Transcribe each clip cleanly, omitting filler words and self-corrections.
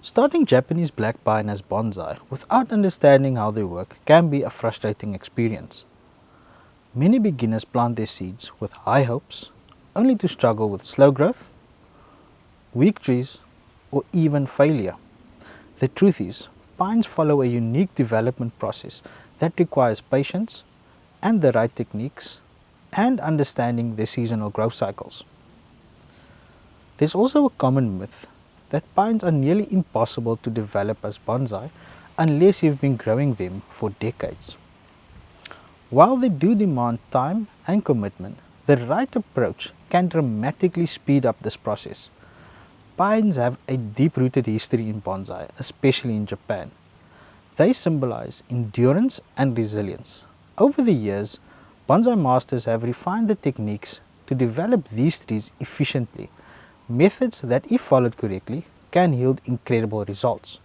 Starting Japanese black pine as bonsai without understanding how they work can be a frustrating experience. Many beginners plant their seeds with high hopes, only to struggle with slow growth, weak trees, or even failure. The truth is, pines follow a unique development process that requires patience and the right techniques and understanding their seasonal growth cycles. There's also a common myth that pines are nearly impossible to develop as bonsai unless you've been growing them for decades. While they do demand time and commitment, the right approach can dramatically speed up this process. Pines have a deep-rooted history in bonsai, especially in Japan. They symbolize endurance and resilience. Over the years, bonsai masters have refined the techniques to develop these trees efficiently, methods that, if followed correctly, can yield incredible results.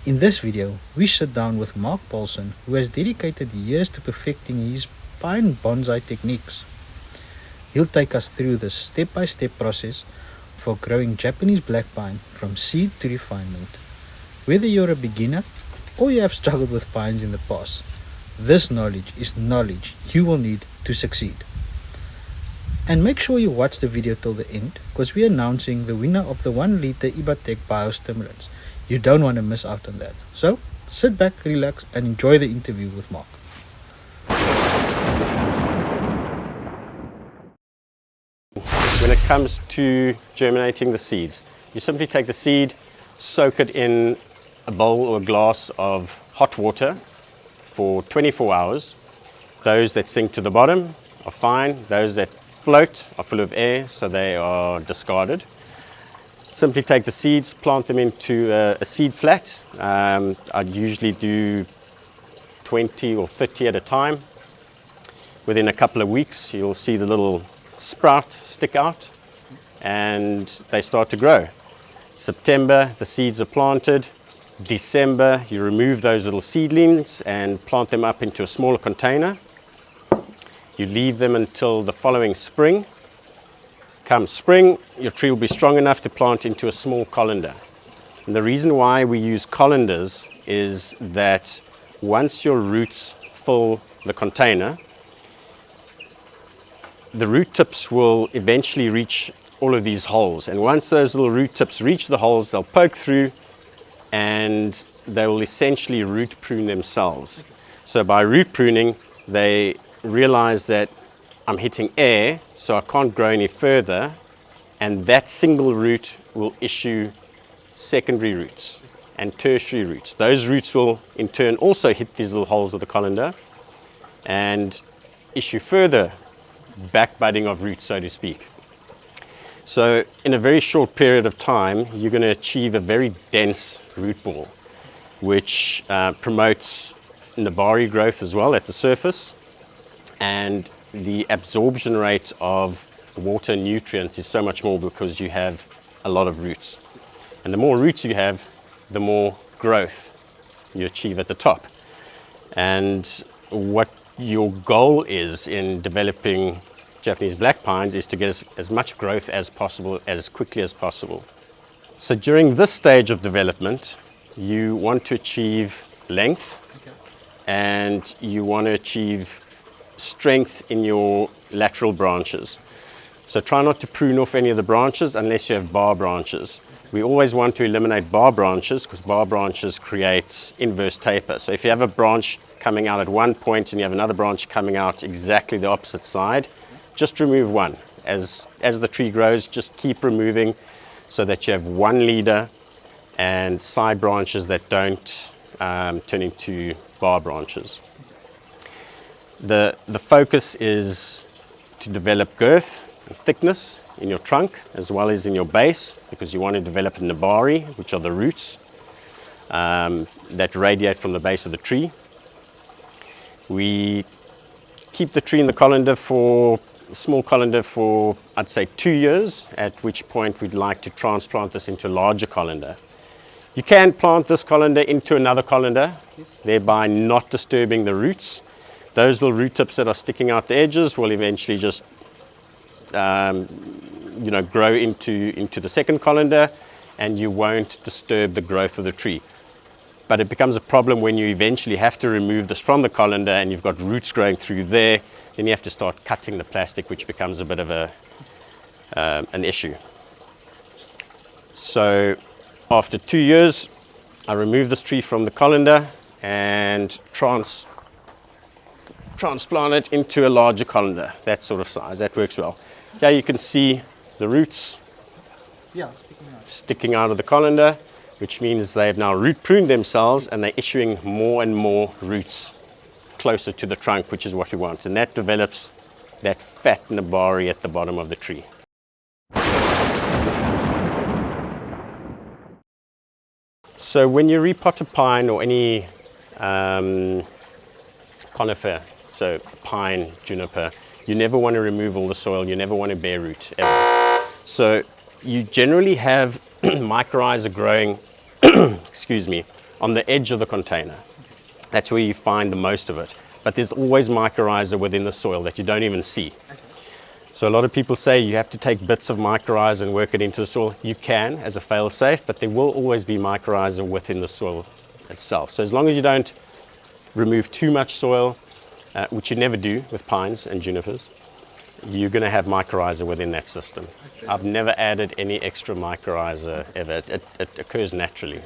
In this video, we sit down with Mark Polsen, who has dedicated years to perfecting his pine bonsai techniques. He'll take us through the step-by-step process for growing Japanese black pine from seed to refinement. Whether you're a beginner or you have struggled with pines in the past, this knowledge is knowledge you will need to succeed. And make sure you watch the video till the end, because we're announcing the winner of the 1 liter Ibatec biostimulants. You don't want to miss out on that. So sit back, relax, and enjoy the interview with Mark. When it comes to germinating the seeds, you simply take the seed, soak it in a bowl or a glass of hot water for 24 hours. Those that sink to the bottom are fine. Those that float are full of air, so they are discarded. Simply take the seeds, plant them into a seed flat. I'd usually do 20 or 30 at a time. Within a couple of weeks, you'll see the little sprout stick out and they start to grow. September, the seeds are planted. December, you remove those little seedlings and plant them up into a smaller container. You leave them until the following spring. Come spring, your tree will be strong enough to plant into a small colander. And the reason why we use colanders is that once your roots fill the container, the root tips will eventually reach all of these holes. And once those little root tips reach the holes, they'll poke through and they will essentially root prune themselves. So by root pruning, they realize that I'm hitting air, so I can't grow any further, and that single root will issue secondary roots and tertiary roots. Those roots will in turn also hit these little holes of the colander and issue further back budding of roots, so to speak. So in a very short period of time, you're going to achieve a very dense root ball, which promotes nabari growth as well at the surface, and the absorption rate of water and nutrients is so much more because you have a lot of roots. And the more roots you have, the more growth you achieve at the top. And what your goal is in developing Japanese black pines is to get as much growth as possible, as quickly as possible. So during this stage of development, you want to achieve length, and you want to achieve strength in your lateral branches. So try not to prune off any of the branches unless you have bar branches. We always want to eliminate bar branches because bar branches create inverse taper. So if you have a branch coming out at one point and you have another branch coming out exactly the opposite side, just remove one. As the tree grows, just keep removing so that you have one leader and side branches that don't turn into bar branches. The focus is to develop girth and thickness in your trunk as well as in your base, because you want to develop nabari, which are the roots that radiate from the base of the tree. We keep the tree in the colander small colander for, I'd say, 2 years, at which point we'd like to transplant this into a larger colander. You can plant this colander into another colander, thereby not disturbing the roots. Those little root tips that are sticking out the edges will eventually just grow into the second colander, and you won't disturb the growth of the tree. But it becomes a problem when you eventually have to remove this from the colander and you've got roots growing through there. Then you have to start cutting the plastic, which becomes a bit of an issue. So after 2 years, I remove this tree from the colander and transplant it into a larger colander, that sort of size. That works well. Here you can see the roots sticking out of the colander, which means they've now root pruned themselves and they're issuing more and more roots closer to the trunk, which is what we want. And that develops that fat nabari at the bottom of the tree. So when you repot a pine or any conifer, so pine, juniper, you never want to remove all the soil, you never want to bare root ever. So you generally have mycorrhiza growing excuse me, on the edge of the container. That's where you find the most of it. But there's always mycorrhiza within the soil that you don't even see. So a lot of people say you have to take bits of mycorrhiza and work it into the soil. You can as a fail-safe, but there will always be mycorrhiza within the soil itself. So as long as you don't remove too much soil, which you never do with pines and junipers, you're going to have mycorrhiza within that system. I've never added any extra mycorrhiza ever. It occurs naturally.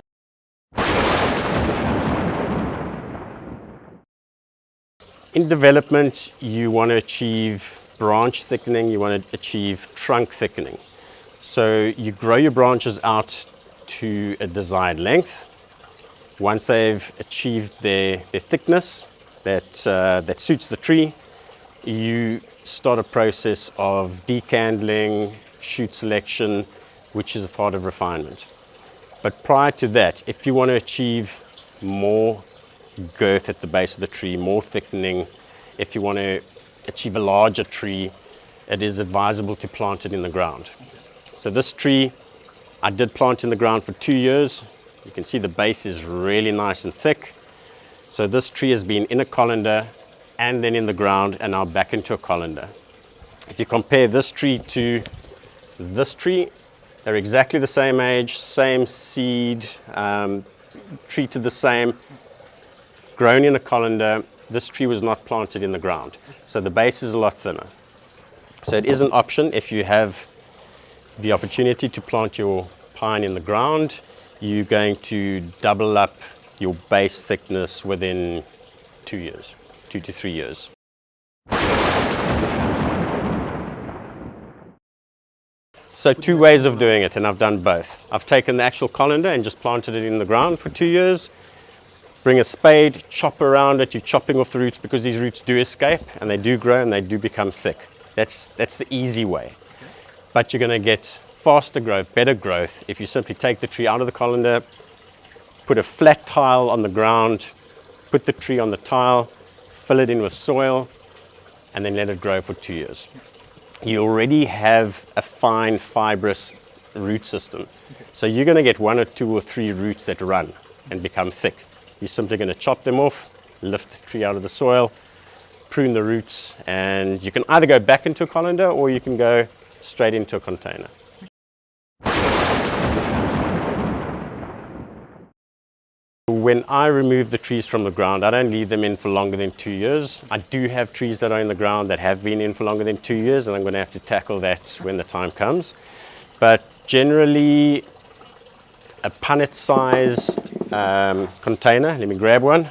In development, you want to achieve branch thickening, you want to achieve trunk thickening. So you grow your branches out to a desired length. Once they've achieved their thickness that suits the tree, you start a process of decandling, shoot selection, which is a part of refinement. But prior to that, if you want to achieve more girth at the base of the tree, more thickening, if you want to achieve a larger tree, it is advisable to plant it in the ground. So this tree I did plant in the ground for 2 years. You can see the base is really nice and thick. So this tree has been in a colander and then in the ground and now back into a colander. If you compare this tree to this tree, they're exactly the same age, same seed, treated the same, grown in a colander. This tree was not planted in the ground. So the base is a lot thinner. So it is an option if you have the opportunity to plant your pine in the ground. You're going to double up your base thickness within 2 years, 2 to 3 years. So 2 ways of doing it, and I've done both. I've taken the actual colander and just planted it in the ground for 2 years. Bring a spade, chop around it. You're chopping off the roots because these roots do escape and they do grow and they do become thick. That's the easy way. But you're going to get faster growth, better growth if you simply take the tree out of the colander, put a flat tile on the ground, put the tree on the tile, fill it in with soil, and then let it grow for 2 years. You already have a fine fibrous root system. So you're going to get 1 or 2 or 3 roots that run and become thick. You're simply going to chop them off, lift the tree out of the soil, prune the roots, and you can either go back into a colander or you can go straight into a container. When I remove the trees from the ground, I don't leave them in for longer than 2 years. I do have trees that are in the ground that have been in for longer than 2 years, and I'm going to have to tackle that when the time comes. But generally, a punnet-sized container. Let me grab one.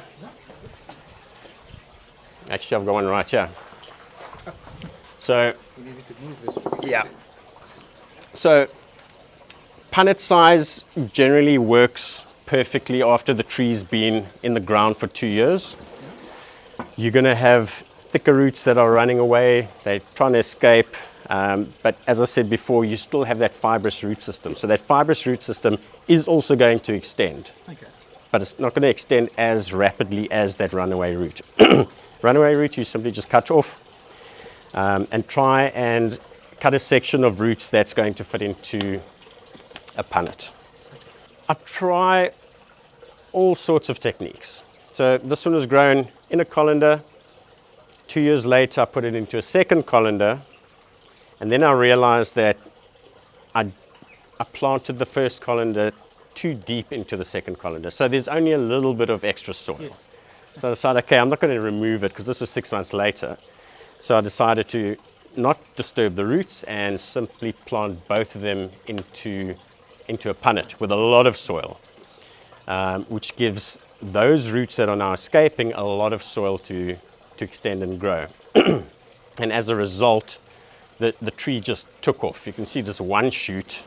Actually, I've got one right here. So, yeah. So, punnet size generally works perfectly after the tree's been in the ground for 2 years. You're going to have thicker roots that are running away. They're trying to escape. But as I said before, you still have that fibrous root system. So that fibrous root system is also going to extend. Okay. But it's not going to extend as rapidly as that runaway root. Runaway root, you simply just cut off and try and cut a section of roots that's going to fit into a punnet. I try all sorts of techniques. So this one was grown in a colander. 2 years later, I put it into a second colander. And then I realized that I I planted the first colander too deep into the second colander. So there's only a little bit of extra soil. Yes. So I decided, okay, I'm not going to remove it because this was 6 months later. So I decided to not disturb the roots and simply plant both of them into a punnet with a lot of soil, which gives those roots that are now escaping a lot of soil to extend and grow. And as a result, the tree just took off. You can see this one shoot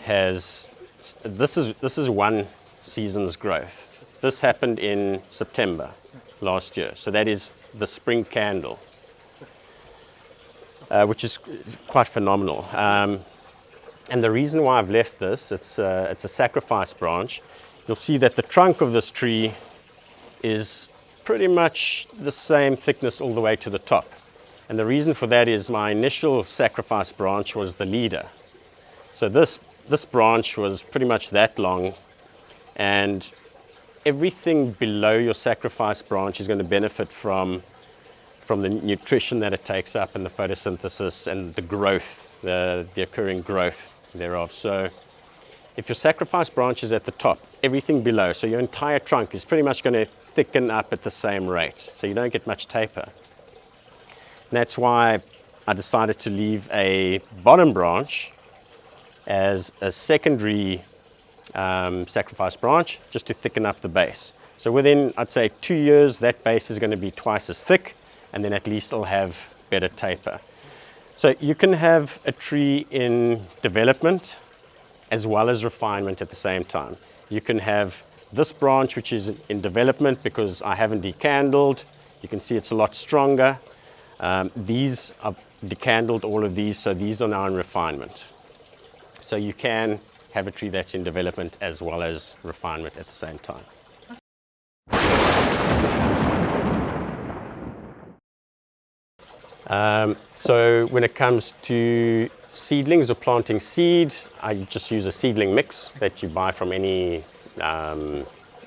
has, this is one season's growth. This happened in September last year. So that is the spring candle, which is quite phenomenal. And the reason why I've left this, it's a sacrifice branch. You'll see that the trunk of this tree is pretty much the same thickness all the way to the top. And the reason for that is my initial sacrifice branch was the leader. So this branch was pretty much that long, and everything below your sacrifice branch is going to benefit from the nutrition that it takes up and the photosynthesis and the growth, the occurring growth thereof. So if your sacrifice branch is at the top, everything below, so your entire trunk is pretty much going to thicken up at the same rate, so you don't get much taper. And that's why I decided to leave a bottom branch as a secondary sacrifice branch, just to thicken up the base. So within, I'd say, 2 years, that base is going to be twice as thick, and then at least it'll have better taper. So you can have a tree in development as well as refinement at the same time. You can have this branch, which is in development because I haven't decandled. You can see it's a lot stronger. These, I've decandled all of these, so these are now in refinement. So you can have a tree that's in development as well as refinement at the same time. So when it comes to seedlings or planting seed, I just use a seedling mix that you buy from any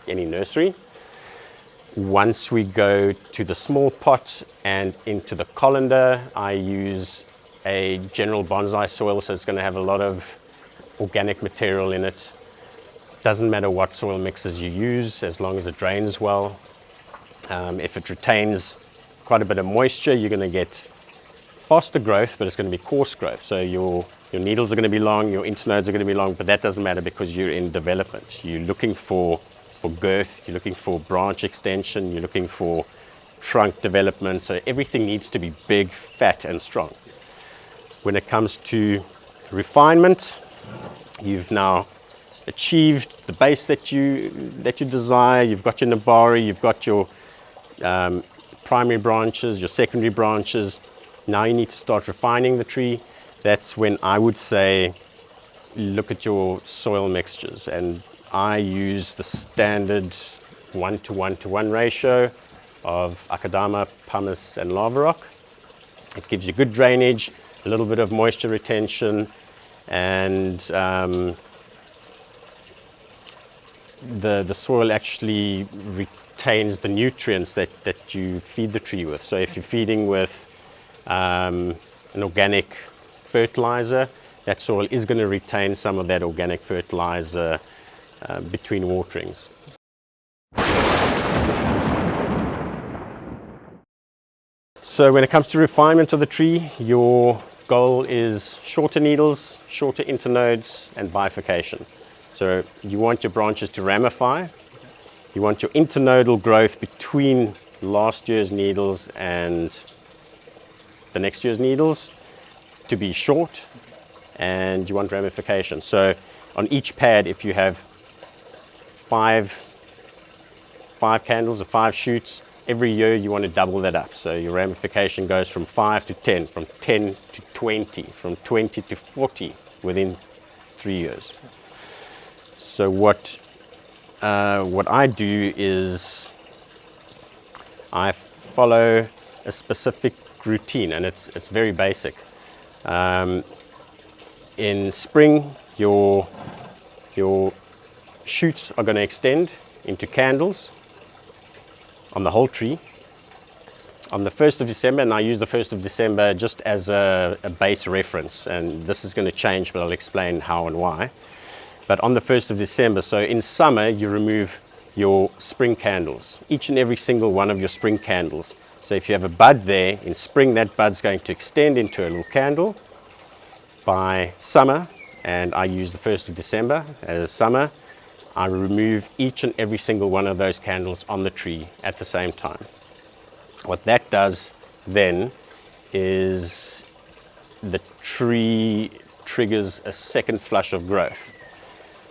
nursery. Once we go to the small pot and into the colander, I use a general bonsai soil, so it's going to have a lot of organic material in it. Doesn't matter what soil mixes you use, as long as it drains well. If it retains quite a bit of moisture, you're going to get faster growth, but it's going to be coarse growth. So your needles are going to be long, your internodes are going to be long, but that doesn't matter because you're in development. You're looking for girth, you're looking for branch extension, you're looking for trunk development. So everything needs to be big, fat, and strong. When it comes to refinement, you've now achieved the base that you desire. You've got your nabari, you've got your primary branches, your secondary branches. Now you need to start refining the tree. That's when I would say look at your soil mixtures, and I use the standard 1:1:1 ratio of akadama, pumice, and lava rock. It gives you good drainage, a little bit of moisture retention, and the soil actually retains the nutrients that you feed the tree with. So if you're feeding with an organic fertilizer, that soil is going to retain some of that organic fertilizer between waterings. So when it comes to refinement of the tree, your goal is shorter needles, shorter internodes, and bifurcation. So you want your branches to ramify. You want your internodal growth between last year's needles and the next year's needles to be short, and you want ramification. So on each pad, if you have five candles or 5 shoots, every year you want to double that up. So your ramification goes from 5 to 10, from 10 to 20, from 20 to 40 within 3 years. So what I do is I follow a specific routine, and it's very basic. In spring, your shoots are going to extend into candles on the whole tree. on the 1st of December, and I use the 1st of December just as a base reference, and this is going to change, but I'll explain how and why. But on the 1st of December, so in summer, you remove your spring candles, each and every single one of your spring candles. So if you have a bud there, in spring that bud's going to extend into a little candle. By summer, and I use the 1st of December as summer, I remove each and every single one of those candles on the tree at the same time. What that does then is the tree triggers a second flush of growth.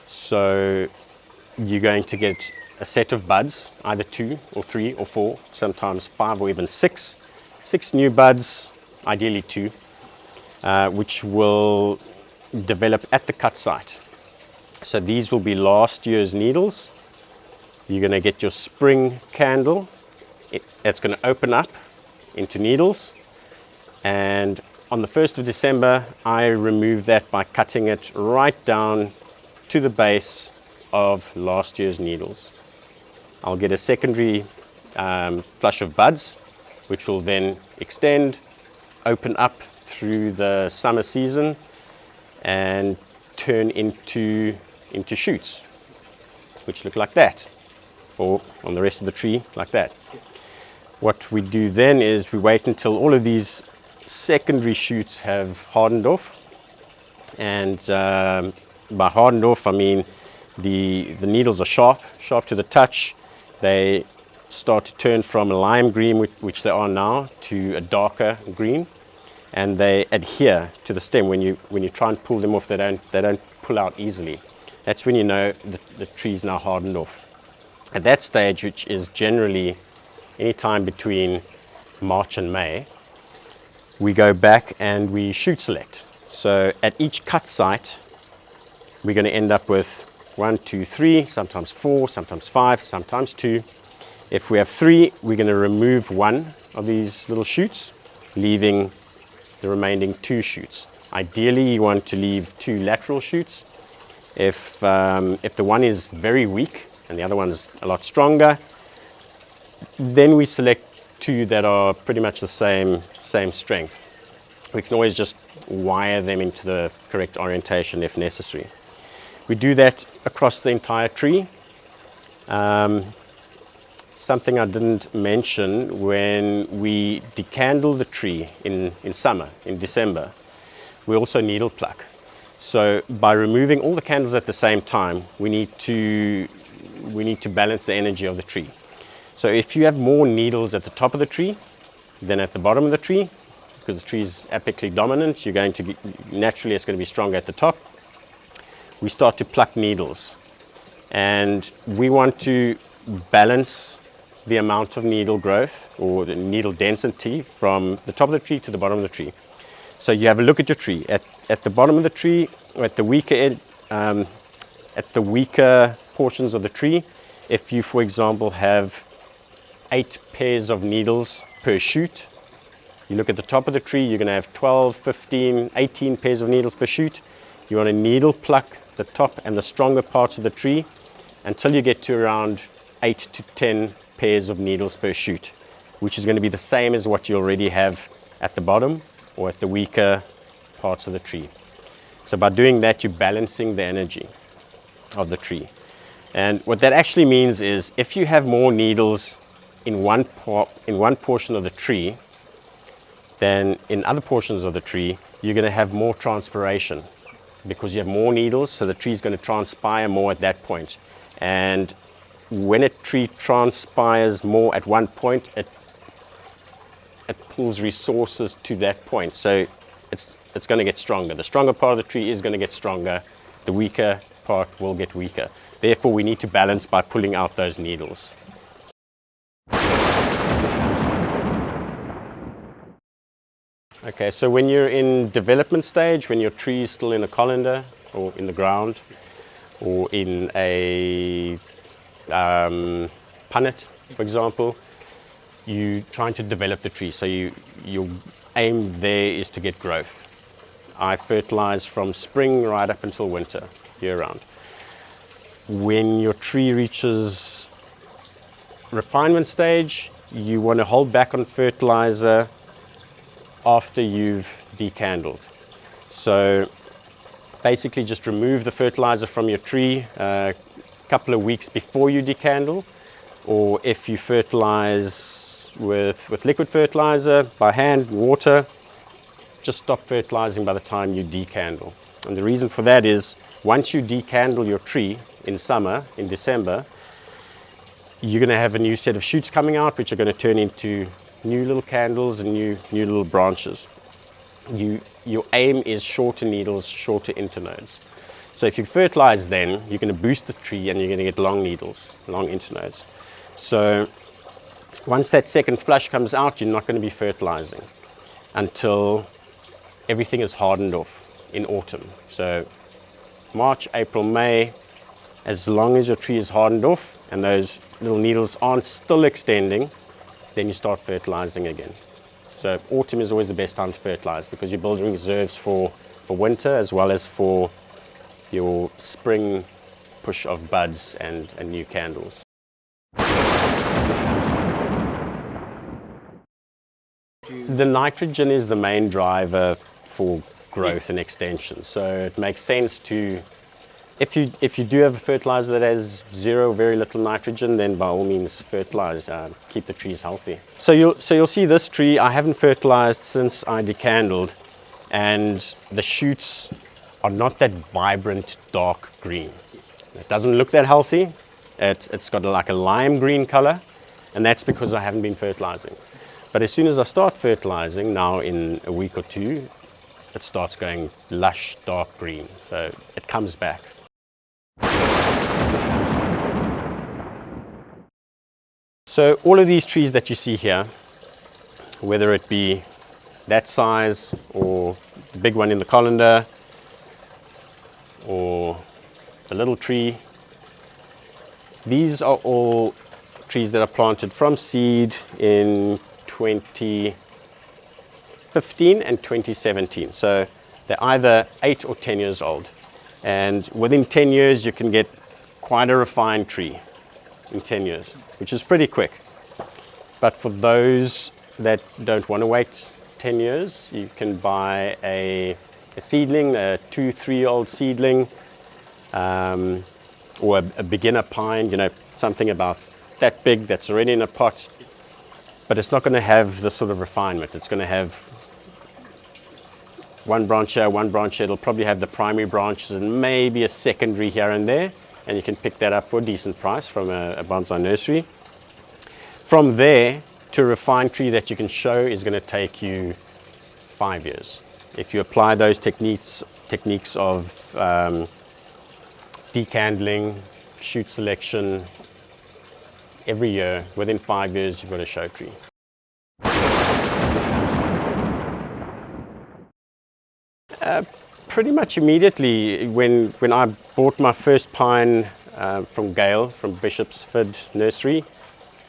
So you're going to get a set of buds, either 2 or 3 or 4, sometimes 5 or even 6 new buds, ideally 2, which will develop at the cut site. So these will be last year's needles. You're going to get your spring candle. It's going to open up into needles, and on the 1st of December I remove that by cutting it right down to the base of last year's needles. I'll get a secondary flush of buds, which will then extend, open up through the summer season and turn into shoots, which look like that, or on the rest of the tree like that. What we do then is we wait until all of these secondary shoots have hardened off, and by hardened off I mean the needles are sharp to the touch. They start to turn from a lime green, which they are now, to a darker green, and they adhere to the stem. When you try and pull them off, they don't pull out easily. That's when you know the tree's now hardened off. At that stage, which is generally any time between March and May, we go back and we shoot select. So at each cut site, we're going to end up with 1, 2, 3, sometimes 4, sometimes 5, sometimes 2. If we have 3, we're going to remove 1 of these little shoots, leaving the remaining 2 shoots. Ideally, you want to leave 2 lateral shoots. If the one is very weak and the other one's a lot stronger, then we select 2 that are pretty much the same strength. We can always just wire them into the correct orientation if necessary. We do that across the entire tree. Something I didn't mention, when we decandle the tree in summer, in December, we also needle pluck. So by removing all the candles at the same time, we need to balance the energy of the tree. So if you have more needles at the top of the tree than at the bottom of the tree, because the tree is apically dominant, naturally it's going to be stronger at the top. We start to pluck needles, and we want to balance the amount of needle growth or the needle density from the top of the tree to the bottom of the tree. So you have a look at your tree. At the bottom of the tree, or at the weaker portions of the tree, if you, for example, have 8 pairs of needles per shoot, you look at the top of the tree, you're going to have 12, 15, 18 pairs of needles per shoot. You want to needle pluck the top and the stronger parts of the tree until you get to around 8 to 10 pairs of needles per shoot, which is going to be the same as what you already have at the bottom or at the weaker parts of the tree. So by doing that, you're balancing the energy of the tree. And what that actually means is if you have more needles in one portion of the tree than in other portions of the tree, you're going to have more transpiration because you have more needles, so the tree is going to transpire more at that point. And when a tree transpires more at one point, it pulls resources to that point. So it's going to get stronger. The stronger part of the tree is going to get stronger. The weaker part will get weaker. Therefore, we need to balance by pulling out those needles. Okay, so when you're in development stage, when your tree is still in a colander or in the ground or in a punnet, for example, you're trying to develop the tree. So your aim there is to get growth. I fertilize from spring right up until winter, year round. When your tree reaches refinement stage, you want to hold back on fertilizer after you've decandled. So basically just remove the fertilizer from your tree a couple of weeks before you decandle, or if you fertilize with liquid fertilizer by hand, water, just stop fertilizing by the time you decandle. And the reason for that is once you decandle your tree in summer, in December, you're going to have a new set of shoots coming out, which are going to turn into new little candles and new little branches. Your aim is shorter needles, shorter internodes. So if you fertilize then, you're going to boost the tree and you're going to get long needles, long internodes. So once that second flush comes out, you're not going to be fertilizing until everything is hardened off in autumn. So March, April, May, as long as your tree is hardened off and those little needles aren't still extending, then you start fertilizing again. So autumn is always the best time to fertilize because you're building reserves for winter as well as for your spring push of buds and new candles. The nitrogen is the main driver for growth and extension. So it makes sense to, if you do have a fertilizer that has zero, very little nitrogen, then by all means fertilize, keep the trees healthy. So you'll see this tree, I haven't fertilized since I decandled, and the shoots are not that vibrant dark green. It doesn't look that healthy. It's got like a lime green color, and that's because I haven't been fertilizing. But as soon as I start fertilizing, now in a week or two, it starts going lush dark green. So it comes back. So all of these trees that you see here, whether it be that size or the big one in the colander or the little tree, these are all trees that are planted from seed in 2015 and 2017. So they're either 8 or 10 years old. And within 10 years, you can get quite a refined tree in 10 years, which is pretty quick. But for those that don't want to wait 10 years, you can buy a seedling, a 2-3-year-old seedling, or a beginner pine, something about that big that's already in a pot. But it's not going to have this sort of refinement. It's going to have one branch here, one branch here. It'll probably have the primary branches and maybe a secondary here and there. And you can pick that up for a decent price from a bonsai nursery. From there to a refined tree that you can show is going to take you 5 years. If you apply those techniques of decandling, shoot selection, every year, within 5 years, you've got a show tree. Pretty much immediately when I bought my first pine from Gail, from Bishopsford Nursery,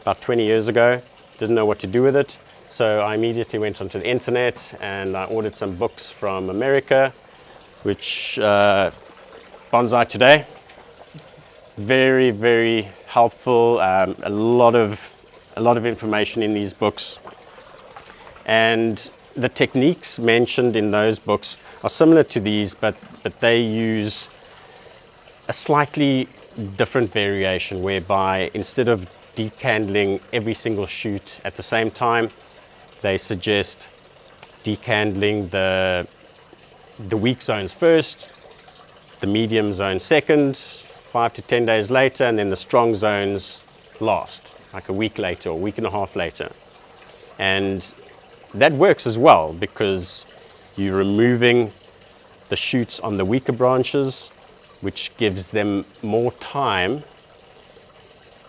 about 20 years ago, didn't know what to do with it. So I immediately went onto the internet and I ordered some books from America, which Bonsai Today. Very, very helpful. A lot of information in these books, and the techniques mentioned in those books are similar to these, but they use a slightly different variation, whereby instead of decandling every single shoot at the same time, they suggest decandling the weak zones first, the medium zone second, 5 to 10 days later, and then the strong zones last, like a week later or a week and a half later. And that works as well because you're removing the shoots on the weaker branches, which gives them more time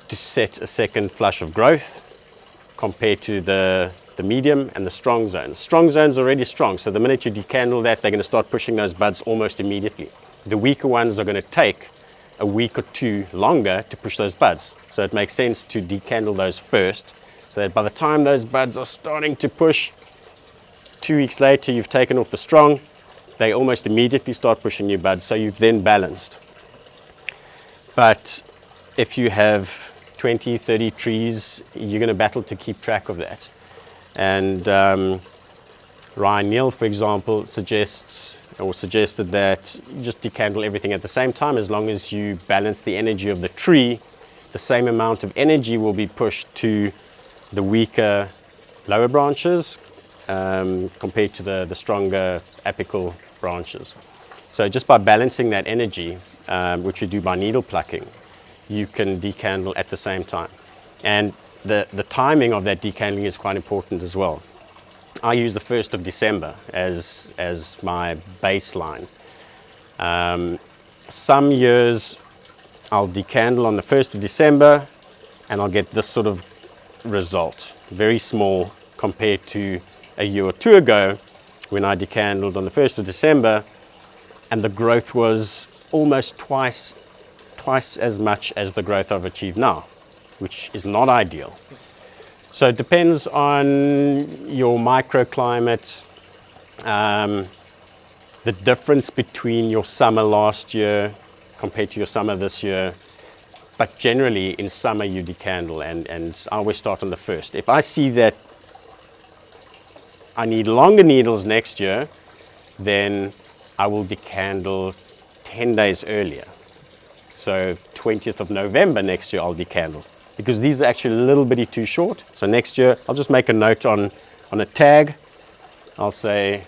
to set a second flush of growth compared to the medium and the strong zones. Strong zones are already strong, so the minute you decandle that, they're going to start pushing those buds almost immediately. The weaker ones are going to take a week or two longer to push those buds. So it makes sense to decandle those first, so that by the time those buds are starting to push, 2 weeks later you've taken off the strong, they almost immediately start pushing new buds, so you've then balanced. But if you have 20, 30 trees, you're going to battle to keep track of that. And Ryan Neal, for example, suggested that you just decandle everything at the same time. As long as you balance the energy of the tree, the same amount of energy will be pushed to the weaker lower branches compared to the stronger apical branches. So just by balancing that energy, which you do by needle plucking, you can decandle at the same time. And the timing of that decandling is quite important as well. I use the 1st of December as my baseline. Some years I'll decandle on the 1st of December and I'll get this sort of result, very small compared to a year or two ago when I decandled on the 1st of December and the growth was almost twice as much as the growth I've achieved now, which is not ideal. So it depends on your microclimate, the difference between your summer last year compared to your summer this year. But generally in summer you decandle and I always start on the 1st. If I see that I need longer needles next year, then I will decandle 10 days earlier. So 20th of November next year I'll decandle, because these are actually a little bitty too short. So next year I'll just make a note on a tag. I'll say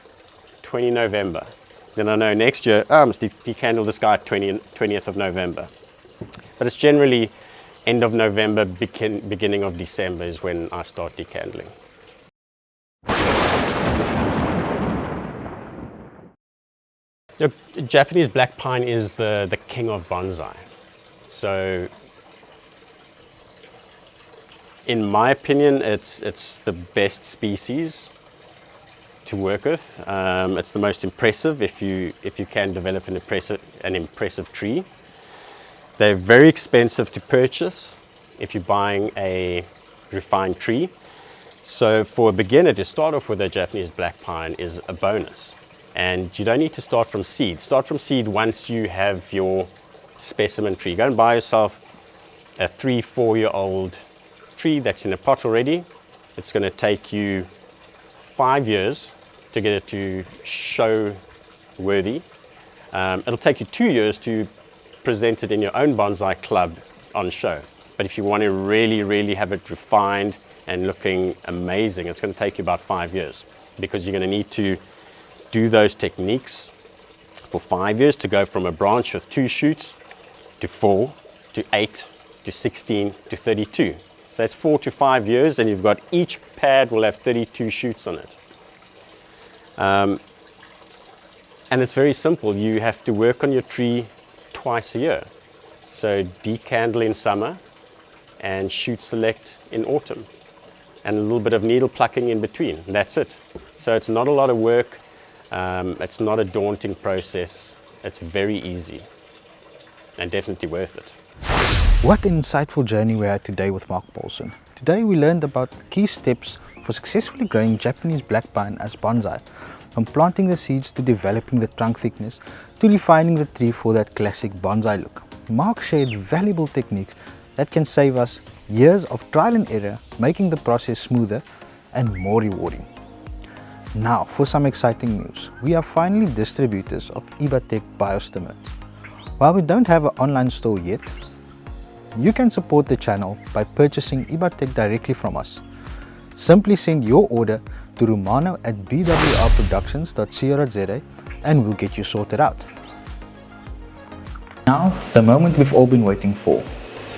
20 November. Then I know next year, I must decandle this guy at 20th of November. But it's generally end of November, beginning of December is when I start decandling. The Japanese black pine is the king of bonsai. So in my opinion, it's the best species to work with. It's the most impressive if you can develop an impressive tree. They're very expensive to purchase if you're buying a refined tree. So for a beginner to start off with a Japanese black pine is a bonus. And you don't need to start from seed. Start from seed once you have your specimen tree. Go and buy yourself a 3-4-year-old tree that's in a pot already. It's going to take you 5 years to get it to show worthy. It'll take you 2 years to present it in your own bonsai club on show. But if you want to really have it refined and looking amazing, it's going to take you about 5 years, because you're going to need to do those techniques for 5 years to go from a branch with 2 shoots to 4 to 8 to 16 to 32. So that's 4 to 5 years, and you've got each pad will have 32 shoots on it. And it's very simple. You have to work on your tree twice a year. So decandle in summer and shoot select in autumn, and a little bit of needle plucking in between. That's it. So it's not a lot of work. It's not a daunting process. It's very easy and definitely worth it. What an insightful journey we had today with Mark Polsen. Today we learned about key steps for successfully growing Japanese black pine as bonsai, from planting the seeds to developing the trunk thickness to refining the tree for that classic bonsai look. Mark shared valuable techniques that can save us years of trial and error, making the process smoother and more rewarding. Now for some exciting news. We are finally distributors of Ebatec biostimulants. While we don't have an online store yet, you can support the channel by purchasing Ebatec directly from us. Simply send your order to romano@bwrproductions.co.za and we'll get you sorted out. Now, the moment we've all been waiting for.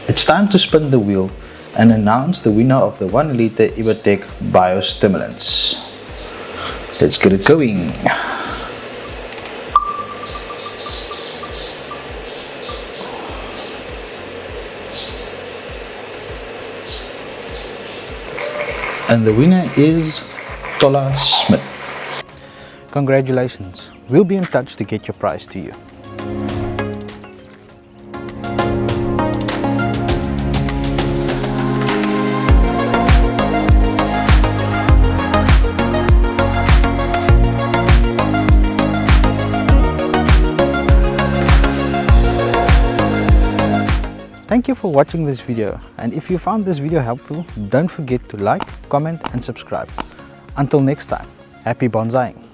It's time to spin the wheel and announce the winner of the 1 liter Ebatec biostimulants. Let's get it going. And the winner is Tola Smith. Congratulations. We'll be in touch to get your prize to you. Thank you for watching this video, and if you found this video helpful, don't forget to like, comment and subscribe. Until next time, happy bonsaiing!